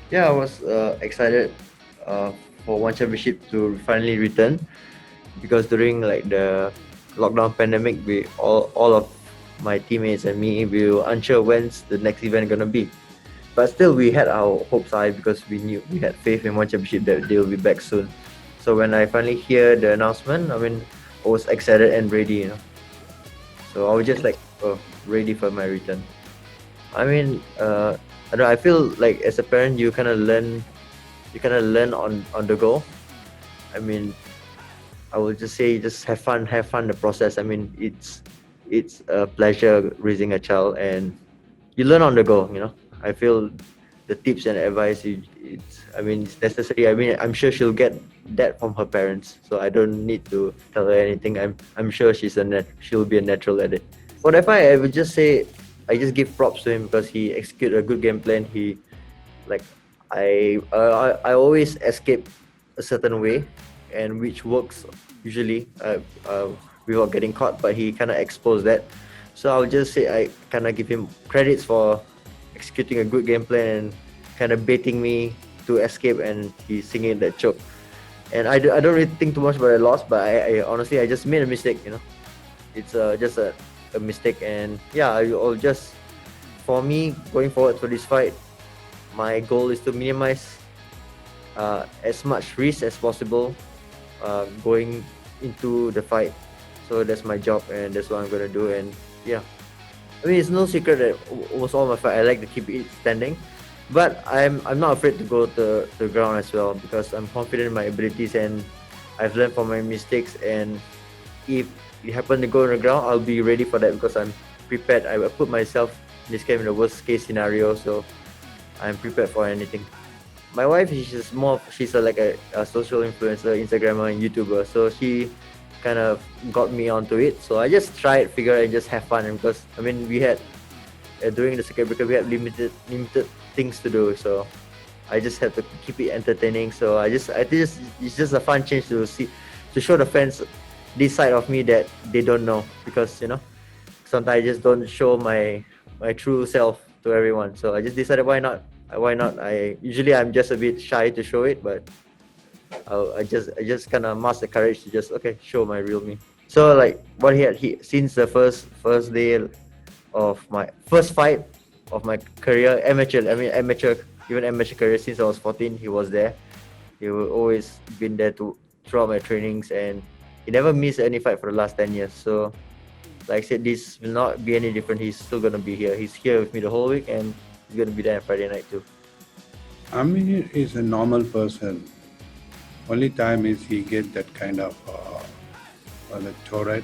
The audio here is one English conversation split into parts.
Yeah, I was excited uh, for one championship to finally return because during like the lockdown pandemic, we all of my teammates and me we were unsure when's the next event gonna be. But still, we had our hopes high because we knew we had faith in one championship that they'll be back soon. So when I finally hear the announcement, I mean, I was excited and ready. So I was just like ready for my return. I mean, I don't know, I feel like as a parent, you kind of learn on the go. I mean, I will just say just have fun the process. I mean, it's a pleasure raising a child, and you learn on the go. I feel the tips and advice it's I mean it's necessary. I mean, I'm sure she'll get that from her parents, so I don't need to tell her anything. I'm sure she'll be a natural at it. For that fight, I would just say I just give props to him because he executed a good game plan. He like I always escape a certain way, and which works usually without getting caught. But he kind of exposed that, so I'll just say I kind of give him credits for executing a good game plan and kind of baiting me to escape, and he's singing that choke. And I don't really think too much about the loss, but I honestly I just made a mistake. It's just a mistake, and yeah, I'll just for me going forward for this fight, my goal is to minimize as much risk as possible going into the fight. So that's my job, and that's what I'm gonna do. And yeah, I mean it's no secret that almost all my fight I like to keep it standing, but I'm not afraid to go to the ground as well because I'm confident in my abilities and I've learned from my mistakes. And if it happen to go on the ground, I'll be ready for that because I'm prepared. I will put myself in this game in the worst case scenario, so I'm prepared for anything. My wife, she's like a social influencer, Instagrammer, and YouTuber. So she kind of got me onto it. So I just tried, figure, and just have fun. And because I mean, we had during the circuit breaker, we had limited things to do. So I just had to keep it entertaining. So I think it's just a fun change to see, to show the fans this side of me that they don't know because sometimes I just don't show my true self to everyone. So I just decided why not? Why not? I'm just a bit shy to show it, but I just kind of muster the courage to just okay show my real me. So like what he since the first day of my first fight of my career, amateur, even amateur career since I was 14, he was there. He will always been there to throughout my trainings, and he never missed any fight for the last 10 years. So like I said, this will not be any different. He's still gonna be here. He's here with me the whole week, and he's gonna be there on Friday night too. Amir is a normal person. Only time is he get that kind of the Tourette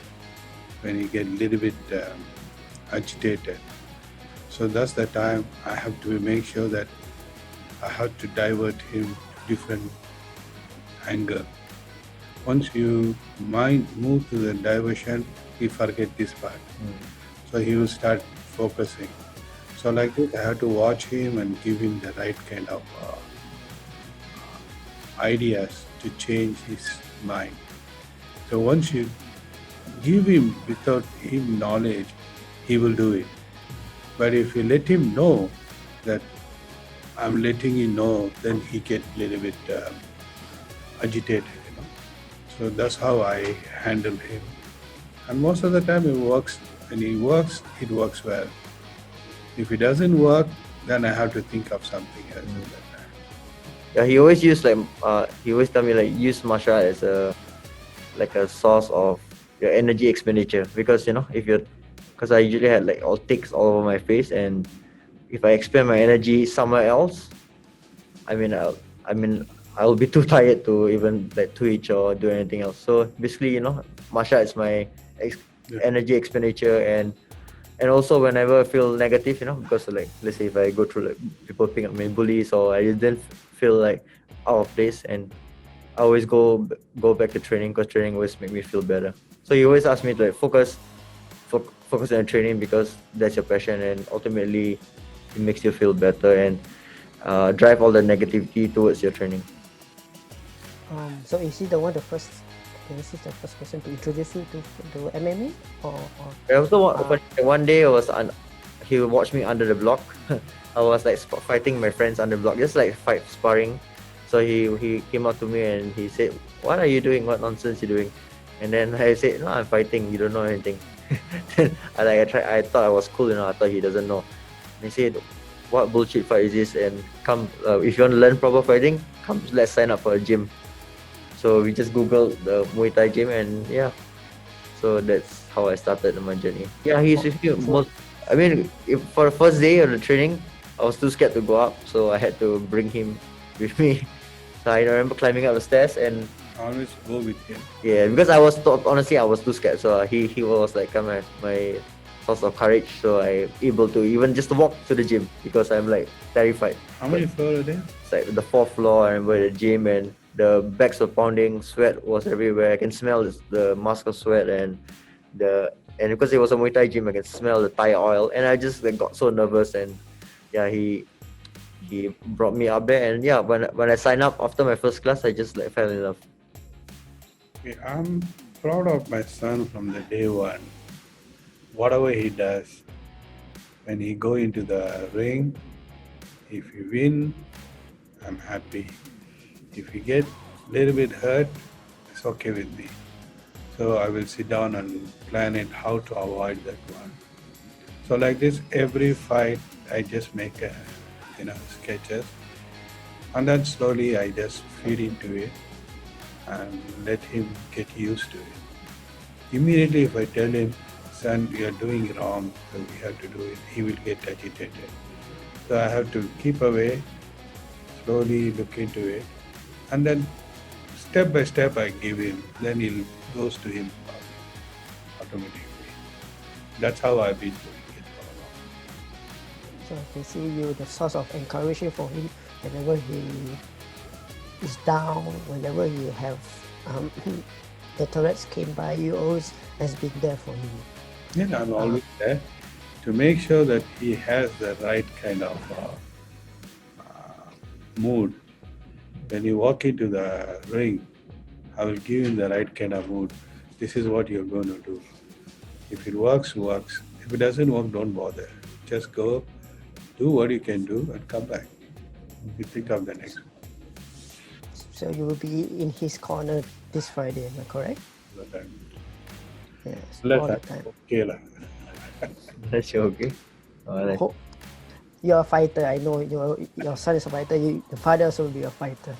when he get a little bit agitated. So that's the time I have to make sure that I have to divert him to different angle. Once you mind move to the diversion, he forget this part. So he will start focusing. So like this, I have to watch him and give him the right kind of ideas to change his mind. So once you give him without him knowledge, he will do it. But if you let him know that I'm letting you know, then he get a little bit agitated. So that's how I handle him. And most of the time it works. When he works, it works well. If it doesn't work, then I have to think of something else at that time. Yeah, he always tell me like use martial art as a source of your energy expenditure because if you're because I usually had like all ticks all over my face, and if I expend my energy somewhere else, I mean I'll be too tired to even like twitch or do anything else. So basically, martial art is my Yeah. energy expenditure. And also whenever I feel negative, because like let's say if I go through like people pick up me bullies or I didn't feel like out of place, and I always go back to training because training always make me feel better. So you always ask me to like focus on training because that's your passion, and ultimately it makes you feel better and drive all the negativity towards your training. So is he the one, the first? This is the first person to introduce you to MMA, or I also one day he would watch me under the block. I was like fighting my friends under the block, just like sparring. So he came up to me and he said, "What are you doing? What nonsense you doing?" And then I said, "No, I'm fighting. You don't know anything." Then I thought I was cool, I thought he doesn't know. And he said, "What bullshit fight is this? And come, if you want to learn proper fighting, come, let's sign up for a gym." So we just googled the Muay Thai gym, and yeah, so that's how I started my journey. Yeah, he's with me most. I mean, for the first day of the training, I was too scared to go up, so I had to bring him with me. So I remember climbing up the stairs, and Always go with him. yeah, because honestly, I was too scared. So he was like kind of my source of courage. So I able to even just walk to the gym because I'm like terrified. How many floors are there? It's like the fourth floor. I remember the gym, and the bags were pounding. Sweat was everywhere. I can smell the mask of sweat, and because it was a Muay Thai gym, I can smell the Thai oil, and I just like got so nervous. And yeah, he brought me up there, and yeah, when I signed up after my first class, I just like fell in love. Okay, I'm proud of my son from the day one. Whatever he does, when he go into the ring, if he win, I'm happy. If he get little bit hurt, it's okay with me. So I will sit down and plan it how to avoid that one. So like this, every fight I just make sketches, and then slowly I just feed into it and let him get used to it. Immediately if I tell him, son, you are doing wrong, so we have to do it, he will get agitated. So I have to keep away, slowly look into it, and then step by step I give him, then he goes to him automatically. That's how I've been doing it for a long. So I can see you the source of encouragement for him whenever he is down, whenever he have the Tourette's came by, you always has been there for him. Yeah, I'm always there to make sure that he has the right kind of mood. When you walk into the ring, I will give him the right kind of mood. This is what you're going to do. If it works, works. If it doesn't work, don't bother. Just go, do what you can do, and come back. You think of the next one. So you will be in his corner this Friday, am I correct? All the time. Yes, Let all the that time. okay lah. That's okay. You're a fighter. I know your son is a fighter. The father also will be a fighter.